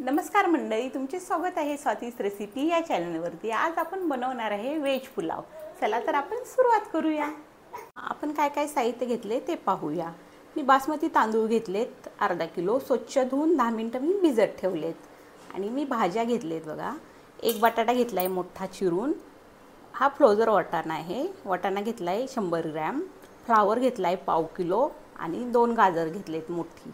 नमस्कार मंडळी, तुमचे स्वागत आहे स्वाती's रेसिपी या चॅनलवरती। आज आपण बनवणार आहे व्हेज पुलाव। चला तर आपण सुरुवात करूया। आपण काय काय साहित्य घेतले ते पाहूया। मी बासमती तांदूळ घेतलेत अर्धा किलो, स्वच्छ धुवून 10 मिनिटं मी भिजत ठेवलेत। आणि मी भाज्या घेतलेत बघा। एक बटाटा घेतलाय मोठा चिरून, हा फ्रोझन वाटाणा आहे। वाटाणा घेतलाय 100 ग्रॅम, फ्लावर घेतलाय पाव किलो आणि 2 गाजर घेतलेत मोठी।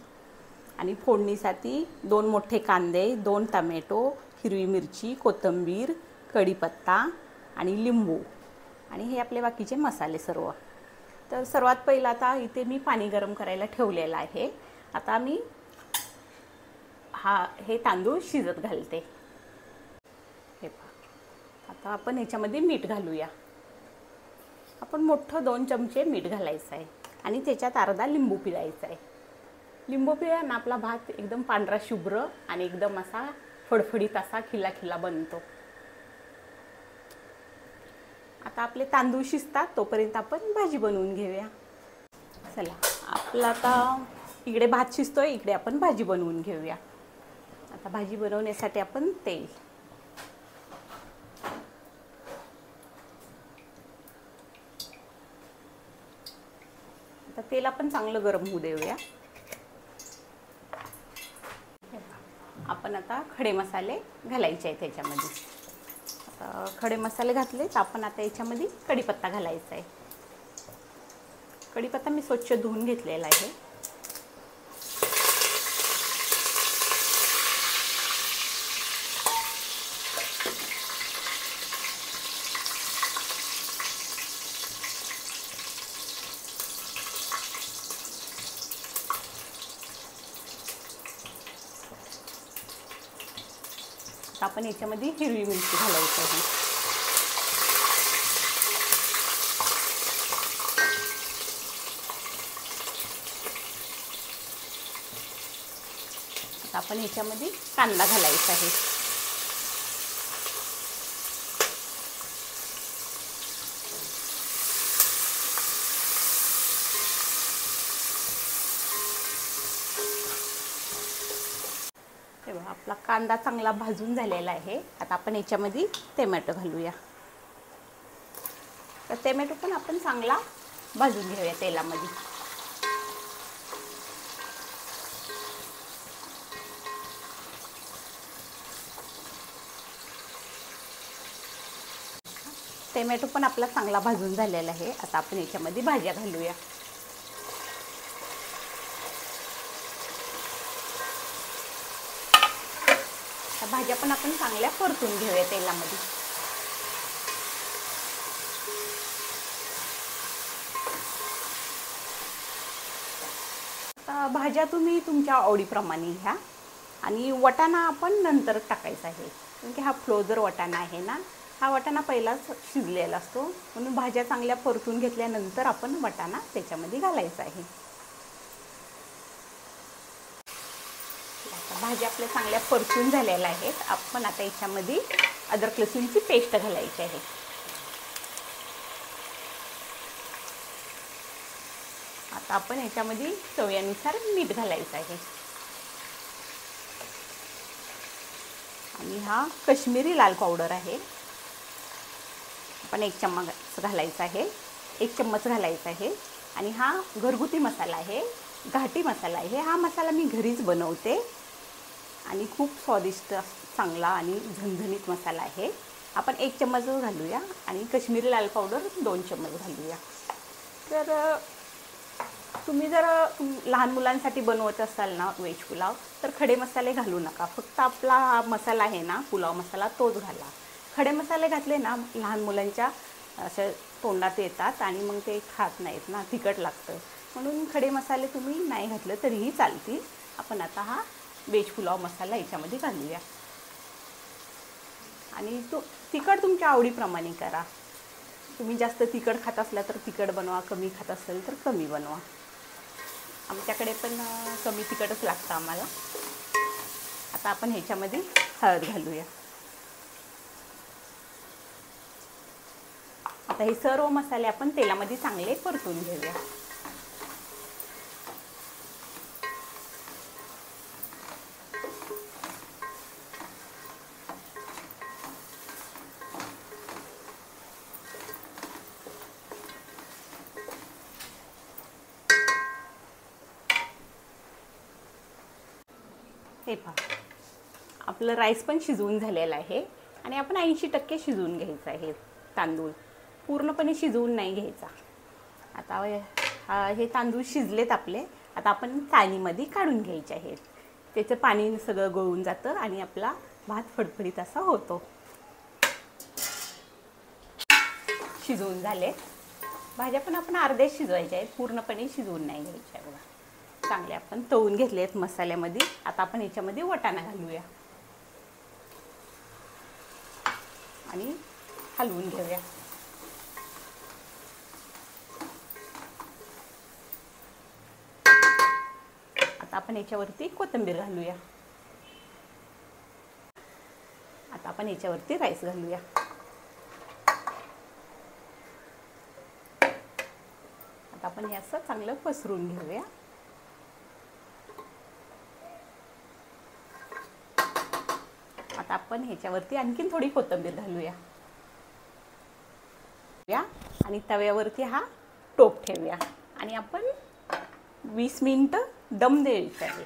आणि फोडणीसाठी 2 मोठे कांदे, 2 टोमॅटो, हिरवी मिरची, कोथिंबीर, कढीपत्ता आणि लिंबू आणि हे आपले बाकीचे मसाले सर्व। तर सर्वात पहिला आता इथे मी पाणी गरम करायला ठेवलेलं आहे। आता मी हे तांदूळ शिजत घालते। हे पहा, आता आपण याच्यामध्ये मीठ घालूया। आपण मोठं 2 चमचे मीठ घालायचं आहे आणि त्याच्यात अर्धा लिंबू पिळायचा आहे। लिंबू पिळल्याने आपला भात एकदम पांढरा शुभ्र आणि एकदम असा फडफडीत असा खिला बनतो। आता आपले तांदूळ शिजतात तोपर्यंत आपण भाजी बनवून घेऊया। चला, आपला आता इकडे भात शिजतोय, इकडे आपण भाजी बनवून घेऊया। आता भाजी बनवण्यासाठी आपण तेल, आता तेल आपण चांगलं गरम होऊ देऊया। आपण आता खडे मसाले घालायचे आहेत त्याच्यामध्ये। आता खडे मसाले घातले तर आपण आता याच्यामध्ये कढीपत्ता घालायचा आहे। कढीपत्ता मी स्वच्छ धुवून घेतलेला आहे। आपण याच्यामध्ये हिरवी मिरची घालायची आहे। आता आपण याच्यामध्ये कांदा घालायचा आहे। आपला कांदा चांगला भाजून झालेला आहे। आता आपण याच्यामध्ये टोमॅटो घालूया। तर टोमॅटो पण आपण चांगला भाजून घेऊया तेलामध्ये। टोमॅटो पण आपला चांगला भाजून झालेला आहे। आता आपण याच्यामध्ये भाज्या घालूया। भाज्या पण आपण चांगल्या परतून घेऊया तेलामध्ये। आता भाज्या तुम्ही तुमच्या आवडीप्रमाणे घ्या आणि वाटाणा आपण नंतर टाकायचा आहे, कारण की हा फ्रोझन वाटाणा आहे ना, हा वाटाणा पहिलाच शिजलेला असतो, म्हणून भाज्या चांगल्या परतून घेतल्यानंतर आपण वाटाणा त्याच्यामध्ये घालायचा आहे। भाज्या आपल्या चांगल्या परतून झालेल्या आहेत। आपण आता याच्यामध्ये अद्रक लसूणची पेस्ट घालायची आहे। आता आपण याच्यामध्ये चवीनुसार मीठ घालायचं आहे आणि हा काश्मीरी लाल पावडर आहे, आपण 1 चम्मच घालायचा आहे। 1 चम्मच घालायचा आहे। आणि हा घरगुती मसाला आहे, घाटी मसाला आहे। हा मसाला मी घरीच बनवते आणि खूप स्वादिष्ट चांगला आणि झणझणीत मसाला आहे। आपण 1 चम्मच घालूया आणि काश्मीरी लाल पावडर 2 चम्मच घालूया। तर तुम्ही जर लहान मुलांसाठी बनवत असाल ना व्हेज पुलाव, तर खडे मसाले घालू नका। फक्त आपला मसाला आहे ना, पुलाव मसाला, तोच घाला। खडे मसाले घातले ना, लहान मुलांच्या असे तोंडात येतात आणि मग ते खात नाहीत ना, तिखट लागतं, म्हणून खडे मसाले तुम्ही नाही घातलं तरीही चालतील। आपण आता हा व्हेज पुलाव मसाला याच्यामध्ये घालूया आणि तिखट तुमच्या आवडीप्रमाणे करा। तुम्ही जास्त तिखट खात असला तर तिखट बनवा, कमी खात असेल तर कमी बनवा। आमच्याकडे पण कमी तिखटच लागतं आम्हाला। आता आपण ह्याच्यामध्ये हळद घालूया। आता हे सर्व मसाले आपण तेलामध्ये चांगले परतून घेऊया। हे पहा, आपलं राईस पण शिजवून झालेलं आहे आणि आपण 80% शिजवून घ्यायचं आहे तांदूळ, पूर्णपणे शिजवून नाही घ्यायचा. आता हे तांदूळ शिजलेत आपले. आता आपण चाळणीमध्ये काढून घ्यायचे आहेत. त्याचं पाणी सगळं गळून जातं आणि आपला भात फडफडीत असा होतो. शिजवून झाले. भाज्या पण आपण अर्धे शिजवायच्या आहेत, पूर्णपणे शिजवून नाही घ्यायच्या. बघा, चांगले आपण तळून घेतले आहेत मसाल्यामध्ये. आता आपण याच्यामध्ये वाटाणा घालूया आणि हलवून घेऊया. आता आपण याच्यावरती कोथिंबीर घालूया. आता आपण याच्यावरती राईस घालूया. आता आपण हे असं चांगलं पसरून घेऊया. आता आपण ह्याच्यावरती आणखीन थोडी कोथिंबीर घालूया आणि तव्यावरती हा टोप ठेवूया आणि आपण 20 मिनिटं दम द्यायचा आहे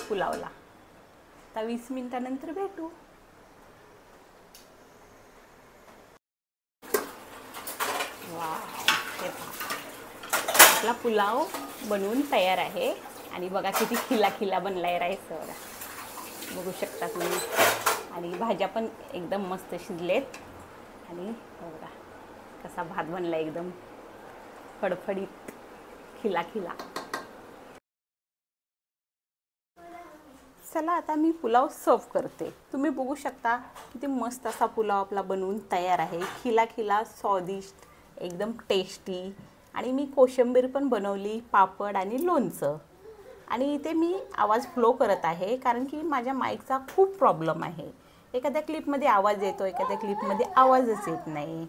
पुलावला. आता 20 मिनिटानंतर भेटू. आपला पुलाव बनवून तयार आहे आणि बघा किती खिला बनलाय राईस. बघू शकता तुम्ही. आणि भाज्या पण एकदम मस्त शिजलेत आणि बघा कसा भात बनला, एकदम फडफडीत खिला. चला आता मी पुलाव सर्व करते. तुम्ही बघू शकता किती मस्त असा पुलाव आपला बनवून तयार आहे. खिला स्वादिष्ट, एकदम टेस्टी. आणि मी कोशिंबीर पण बनवली, पापड आणि लोणचं. आणि इथे मी आवाज फ्लो करत आहे कारण की माझ्या माईकचा खूप प्रॉब्लेम आहे. एखाद्या क्लिपमध्ये आवाज येतो, एखाद्या क्लिपमध्ये आवाजच येत नाही.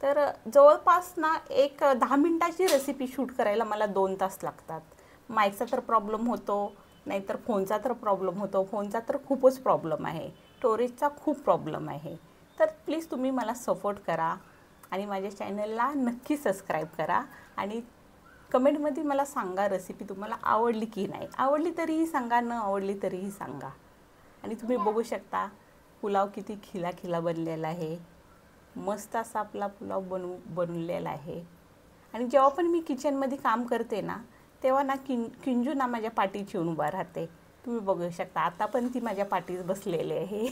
तर जवळपास ना एक 10 मिनिटाची रेसिपी शूट करायला मला 2 तास लागतात. माईकचा तर प्रॉब्लेम होतो, नाहीतर फोनचा तर प्रॉब्लेम होतो. फोनचा तर खूपच प्रॉब्लेम आहे, स्टोरेजचा खूप प्रॉब्लेम आहे. तर प्लीज तुम्ही मला सपोर्ट करा आणि माझ्या चॅनलला नक्की सबस्क्राईब करा आणि कमेंटमध्ये मला सांगा रेसिपी तुम्हाला आवडली की नाही. आवडली तरीही सांगा, न आवडली तरीही सांगा. आणि तुम्ही बघू शकता पुलाव किती खिला बनलेला आहे. मस्त असा आपला पुलाव बनवलेला आहे. आणि जेव्हा पण मी किचनमध्ये काम करते ना, तेव्हा ना किंजू ना माझ्या पाठीची येऊन उभा राहते. तुम्ही बघू शकता आता पण ती माझ्या पाठीस बसलेली आहे.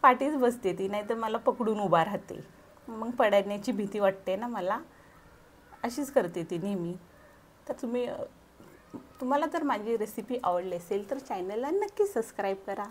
पाठीच बसते ती, नाही तर मला पकडून उभा राहते. मग पडण्याची भीती वाटते ना मला, अशीच करते ती नेहमी. तर तुम्हाला जर माझी रेसिपी आवडली असेल तर चॅनलला नक्की सबस्क्राईब करा.